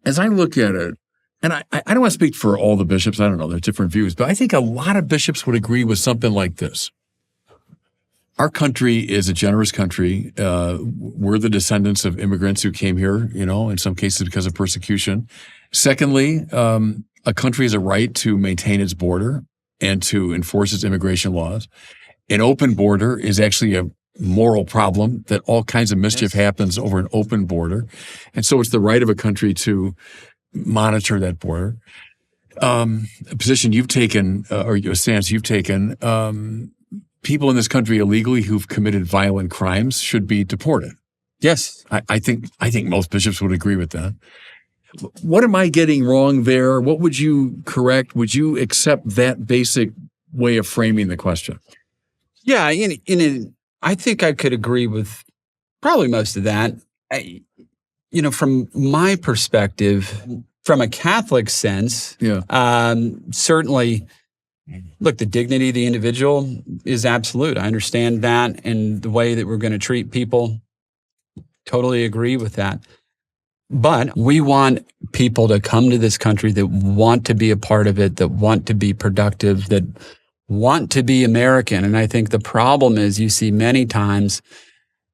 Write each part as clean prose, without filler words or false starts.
as I look at it, and I don't want to speak for all the bishops. I don't know. There's different views. But I think a lot of bishops would agree with something like this. Our country is a generous country. We're the descendants of immigrants who came here, in some cases because of persecution. Secondly, a country has a right to maintain its border and to enforce its immigration laws. An open border is actually a moral problem, that all kinds of mischief happens over an open border. And so it's the right of a country to monitor that border. A position you've taken, or a stance you've taken, people in this country illegally who've committed violent crimes should be deported. Yes. I think most bishops would agree with that. What am I getting wrong there? What would you correct? Would you accept that basic way of framing the question? Yeah, I think I could agree with probably most of that. From my perspective, from a Catholic sense, certainly, look, the dignity of the individual is absolute. I understand that, and the way that we're going to treat people, totally agree with that. But we want people to come to this country that want to be a part of it, that want to be productive, that want to be American. And I think the problem is you see many times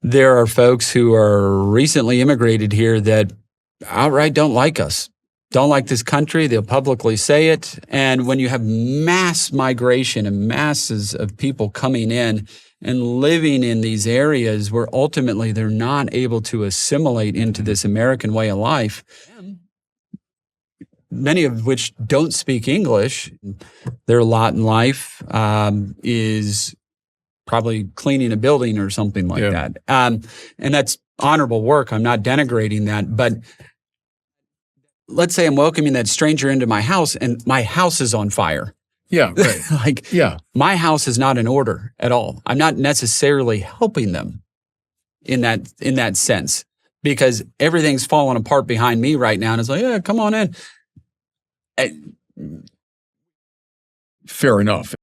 there are folks who are recently immigrated here that outright don't like us, don't like this country. They'll publicly say it. And when you have mass migration and masses of people coming in and living in these areas where ultimately they're not able to assimilate into this American way of life, many of which don't speak English, their lot in life is probably cleaning a building or something like that. And that's honorable work. I'm not denigrating that. But let's say I'm welcoming that stranger into my house and my house is on fire. Yeah, right. My house is not in order at all. I'm not necessarily helping them in that sense, because everything's falling apart behind me right now. And it's like, yeah, come on in. Fair enough.